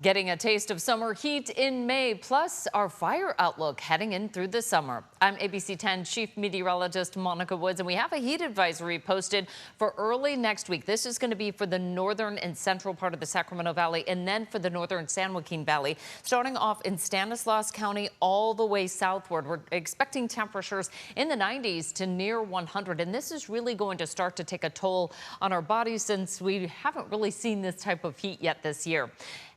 Getting a taste of summer heat in May, plus our fire outlook heading in through the summer. I'm ABC 10 Chief Meteorologist Monica Woods, and we have a heat advisory posted for early next week. This is going to be for the northern and central part of the Sacramento Valley, and then for the northern San Joaquin Valley. Starting off in Stanislaus County all the way southward, we're expecting temperatures in the 90s to near 100, and this is really going to start to take a toll on our bodies since we haven't really seen this type of heat yet this year.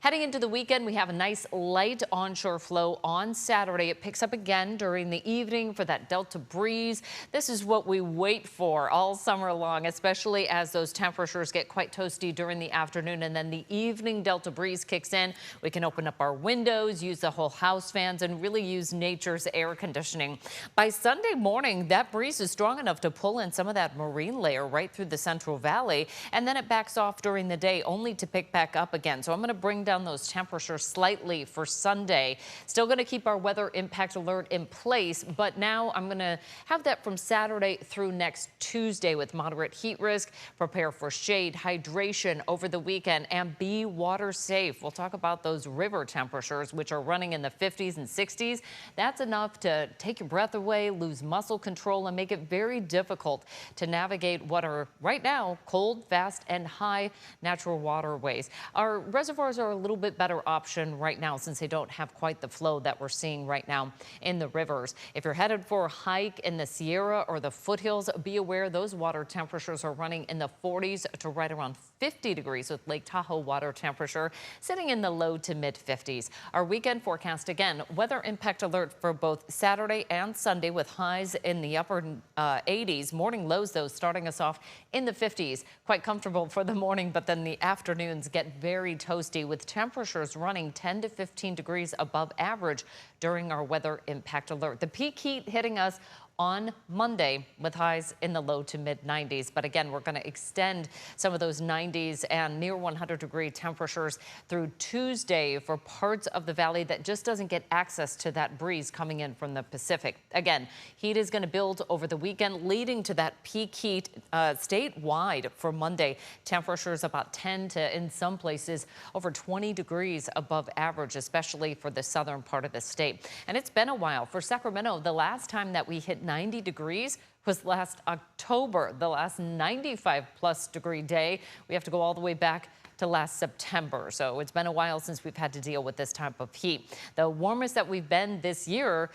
Heading into the weekend, we have a nice light onshore flow on Saturday. It picks up again during the evening for that Delta breeze. This is what we wait for all summer long, especially as those temperatures get quite toasty during the afternoon, and then the evening Delta breeze kicks in. We can open up our windows, use the whole house fans, and really use nature's air conditioning. By Sunday morning, that breeze is strong enough to pull in some of that marine layer right through the Central Valley, and then it backs off during the day, only to pick back up again. So I'm going to bring down those temperatures slightly for Sunday. Still going to keep our weather impact alert in place, but now I'm going to have that from Saturday through next Tuesday with moderate heat risk. Prepare for shade, hydration over the weekend, and be water safe. We'll talk about those river temperatures, which are running in the 50s and 60s. That's enough to take your breath away, lose muscle control, and make it very difficult to navigate what are right now cold, fast, and high natural waterways. Our reservoirs are a little bit better option right now since they don't have quite the flow that we're seeing right now in the rivers. If you're headed for a hike in the Sierra or the foothills, be aware those water temperatures are running in the 40s to right around 50 degrees, with Lake Tahoe water temperature sitting in the low to mid 50s. Our weekend forecast, again, weather impact alert for both Saturday and Sunday with highs in the upper 80s. Morning lows, though, starting us off in the 50s. Quite comfortable for the morning, but then the afternoons get very toasty with temperatures running 10 to 15 degrees above average during our weather impact alert. The peak heat hitting us on Monday with highs in the low to mid 90s. But again, we're going to extend some of those 90s and near 100-degree temperatures through Tuesday for parts of the valley that just doesn't get access to that breeze coming in from the Pacific. Again, heat is going to build over the weekend, leading to that peak heat statewide for Monday. Temperatures about 10 to, in some places, over 20 degrees above average, especially for the southern part of the state. And it's been a while. For Sacramento, the last time that we hit 90 degrees was last October, the last 95-plus degree day. We have to go all the way back to last September. So it's been a while since we've had to deal with this type of heat. The warmest that we've been this year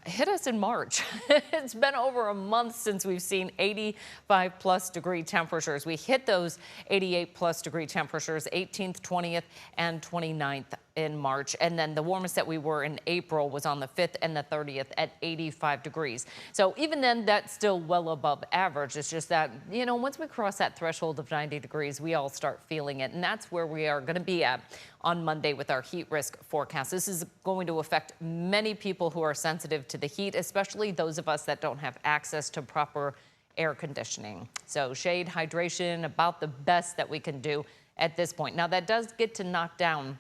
hit us in March. It's been over a month since we've seen 85-plus degree temperatures. We hit those 88-plus degree temperatures 18th, 20th, and 29th in March. And then the warmest that we were in April was on the 5th and the 30th at 85 degrees. So even then, that's still well above average. It's just that, you know, once we cross that threshold of 90 degrees, we all start feeling it. And that's where we are going to be at on Monday with our heat risk forecast. This is going to affect many people who are sensitive to the heat, especially those of us that don't have access to proper air conditioning. So shade, hydration, about the best that we can do at this point. Now, that does get to knock down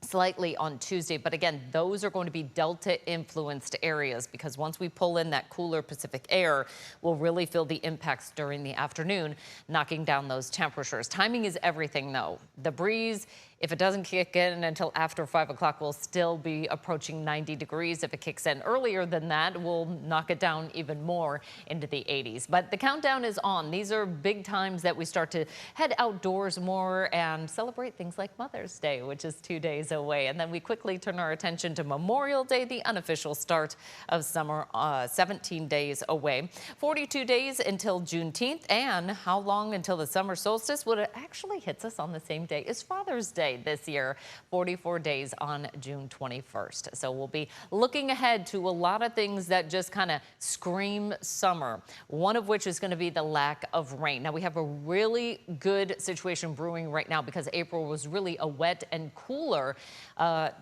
slightly on Tuesday, but again, those are going to be Delta influenced areas because once we pull in that cooler Pacific air, we'll really feel the impacts during the afternoon, knocking down those temperatures. Timing is everything, though. The breeze, if it doesn't kick in until after 5 o'clock, we'll still be approaching 90 degrees. If it kicks in earlier than that, we'll knock it down even more into the 80s. But the countdown is on. These are big times that we start to head outdoors more and celebrate things like Mother's Day, which is 2 days away. And then we quickly turn our attention to Memorial Day, the unofficial start of summer, 17 days away. 42 days until Juneteenth, and how long until the summer solstice? Well, it actually hits us on the same day as Father's Day this year, 44 days on June 21st. So we'll be looking ahead to a lot of things that just kind of scream summer, one of which is going to be the lack of rain. Now, we have a really good situation brewing right now because April was really a wet and cooler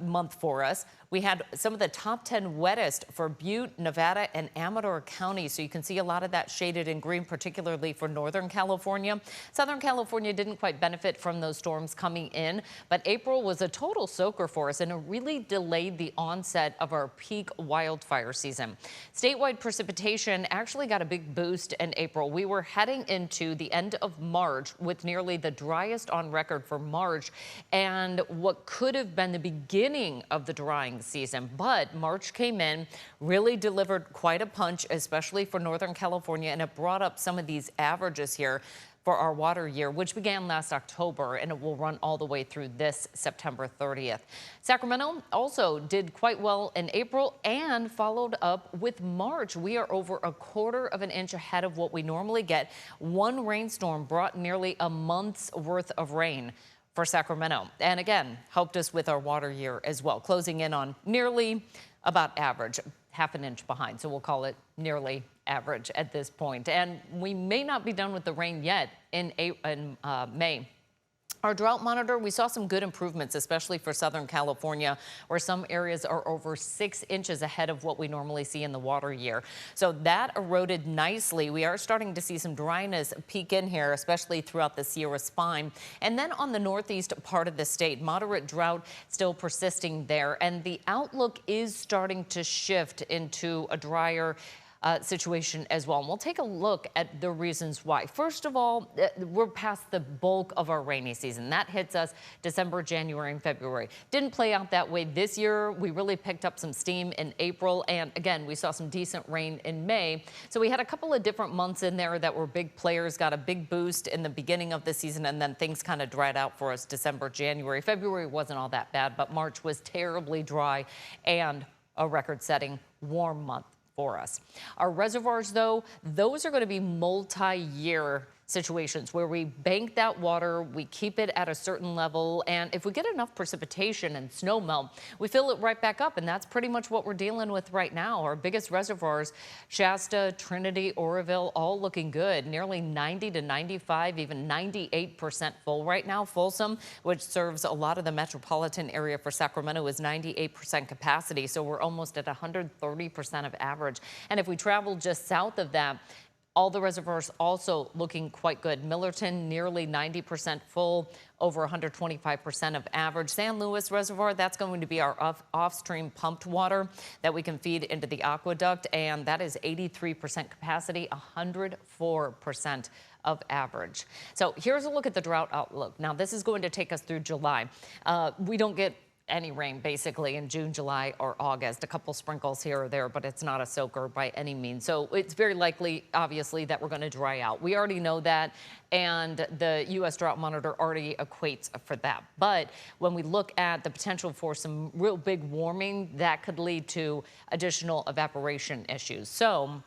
month for us. We had some of the top 10 wettest for Butte, Nevada, and Amador counties. So you can see a lot of that shaded in green, particularly for Northern California. Southern California didn't quite benefit from those storms coming in, but April was a total soaker for us, and it really delayed the onset of our peak wildfire season. Statewide precipitation actually got a big boost in April. We were heading into the end of March with nearly the driest on record for March and what could have been the beginning of the drying season. But March came in, really delivered quite a punch, especially for Northern California, and it brought up some of these averages here for our water year, which began last October, and it will run all the way through this September 30th. Sacramento also did quite well in April and followed up with March. We are over a quarter of an inch ahead of what we normally get. One rainstorm brought nearly a month's worth of rain for Sacramento, and again, helped us with our water year as well, closing in on nearly about average, half an inch behind. So we'll call it nearly average at this point. And we may not be done with the rain yet in May. Our drought monitor, we saw some good improvements, especially for Southern California, where some areas are over 6 inches ahead of what we normally see in the water year. So that eroded nicely. We are starting to see some dryness peek in here, especially throughout the Sierra Spine. And then on the northeast part of the state, moderate drought still persisting there. And the outlook is starting to shift into a drier situation as well. And we'll take a look at the reasons why. First of all, we're past the bulk of our rainy season. That hits us December, January, and February. Didn't play out that way this year. We really picked up some steam in April. And again, we saw some decent rain in May. So we had a couple of different months in there that were big players, got a big boost in the beginning of the season, and then things kind of dried out for us December, January. February wasn't all that bad, but March was terribly dry and a record-setting warm month for us. Our reservoirs, though, those are going to be multi-year situations where we bank that water, we keep it at a certain level, and if we get enough precipitation and snow melt, we fill it right back up, and that's pretty much what we're dealing with right now. Our biggest reservoirs, Shasta, Trinity, Oroville, all looking good, nearly 90 to 95, even 98% full right now. Folsom, which serves a lot of the metropolitan area for Sacramento, is 98% capacity, so we're almost at 130% of average. And if we travel just south of that, all the reservoirs also looking quite good. Millerton, nearly 90% full, over 125% of average. San Luis Reservoir, that's going to be our off-stream pumped water that we can feed into the aqueduct, and that is 83% capacity, 104% of average. So here's a look at the drought outlook. Now, this is going to take us through July. We don't get any rain basically in June, July, or August. A couple sprinkles here or there, but it's not a soaker by any means. So it's very likely, obviously, that we're going to dry out. We already know that, and the U.S. Drought Monitor already equates for that. But when we look at the potential for some real big warming, that could lead to additional evaporation issues. So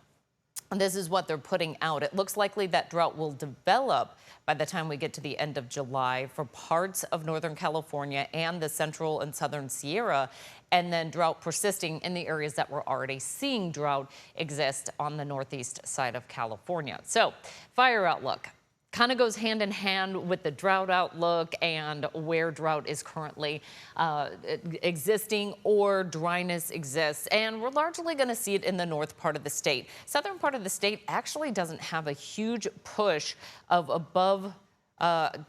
this is what they're putting out. It looks likely that drought will develop by the time we get to the end of July for parts of Northern California and the central and southern Sierra, and then drought persisting in the areas that we're already seeing drought exist on the northeast side of California. So, fire outlook kind of goes hand in hand with the drought outlook and where drought is currently existing or dryness exists. And we're largely going to see it in the north part of the state. Southern part of the state actually doesn't have a huge push of above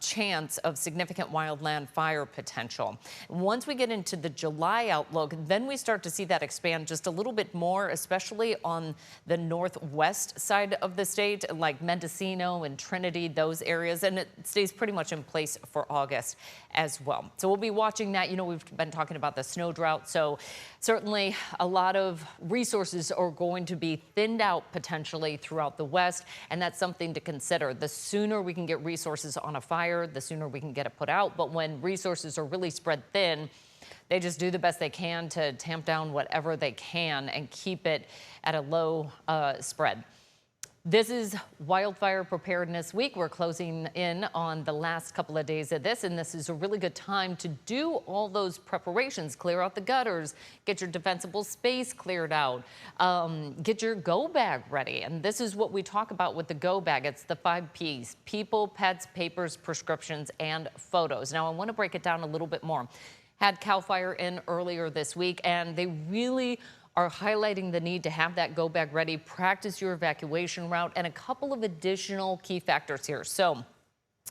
chance of significant wildland fire potential. Once we get into the July outlook, then we start to see that expand just a little bit more, especially on the northwest side of the state, like Mendocino and Trinity, those areas, and it stays pretty much in place for August as well. So we'll be watching that. You know, we've been talking about the snow drought, so certainly a lot of resources are going to be thinned out potentially throughout the west, and that's something to consider. The sooner we can get resources on a fire, the sooner we can get it put out. But when resources are really spread thin, they just do the best they can to tamp down whatever they can and keep it at a low spread. This is Wildfire Preparedness Week. We're closing in on the last couple of days of this, and this is a really good time to do all those preparations. Clear out the gutters, get your defensible space cleared out, get your go bag ready. And this is what we talk about with the go bag. It's the 5 Ps: people, pets, papers, prescriptions, and photos. Now, I want to break it down a little bit more. Had CAL FIRE in earlier this week, and they really are highlighting the need to have that go bag ready, practice your evacuation route, and a couple of additional key factors here. So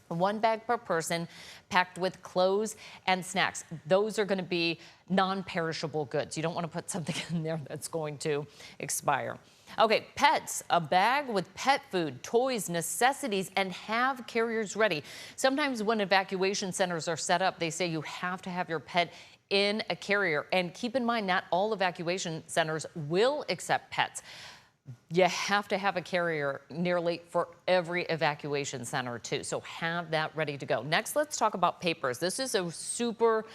1 bag per person, packed with clothes and snacks. Those are going to be non-perishable goods. You don't want to put something in there that's going to expire. Okay, pets, a bag with pet food, toys, necessities, and have carriers ready. Sometimes when evacuation centers are set up, they say you have to have your pet in a carrier. And keep in mind, not all evacuation centers will accept pets. You have to have a carrier nearly for every evacuation center too. So have that ready to go. Next, let's talk about papers. This is a super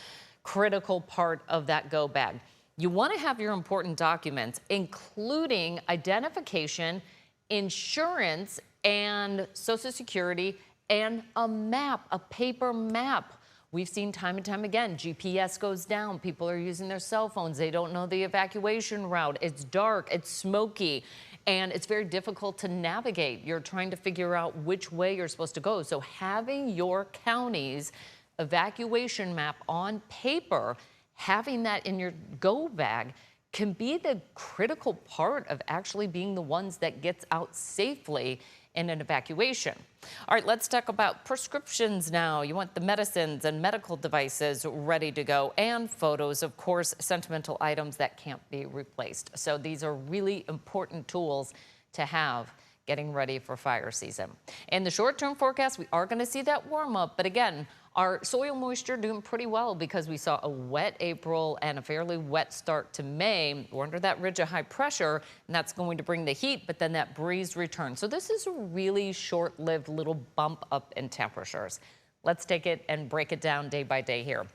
critical part of that go bag. You want to have your important documents, including identification, insurance, and Social Security, and a map, a paper map. We've seen time and time again, GPS goes down. People are using their cell phones. They don't know the evacuation route. It's dark, it's smoky, and it's very difficult to navigate. You're trying to figure out which way you're supposed to go. So having your county's evacuation map on paper, having that in your go bag can be the critical part of actually being the ones that gets out safely in an evacuation. All right, let's talk about prescriptions now. You want the medicines and medical devices ready to go, and photos, of course, sentimental items that can't be replaced. So these are really important tools to have getting ready for fire season. In the short-term forecast, we are going to see that warm up, but again, our soil moisture doing pretty well because we saw a wet April and a fairly wet start to May. We're under that ridge of high pressure, and that's going to bring the heat, but then that breeze returns. So this is a really short-lived little bump up in temperatures. Let's take it and break it down day by day here.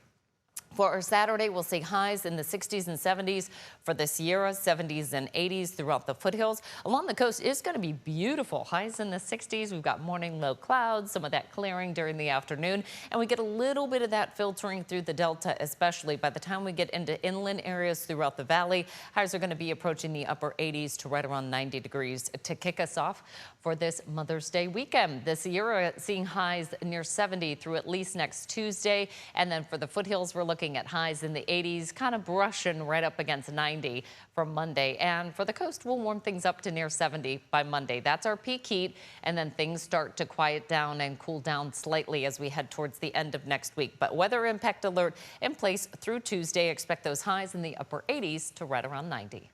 For our Saturday, we'll see highs in the 60s and 70s for the Sierra, 70s and 80s throughout the foothills. Along the coast is going to be beautiful. Highs in the 60s. We've got morning low clouds, some of that clearing during the afternoon, and we get a little bit of that filtering through the Delta, especially by the time we get into inland areas throughout the valley. Highs are going to be approaching the upper 80s to right around 90 degrees to kick us off for this Mother's Day weekend. The Sierra seeing highs near 70 through at least next Tuesday, and then for the foothills, we're looking at highs in the 80s, kind of brushing right up against 90 for Monday. And for the coast, we'll warm things up to near 70 by Monday. That's our peak heat, and then things start to quiet down and cool down slightly as we head towards the end of next week. But weather impact alert in place through Tuesday. Expect those highs in the upper 80s to right around 90.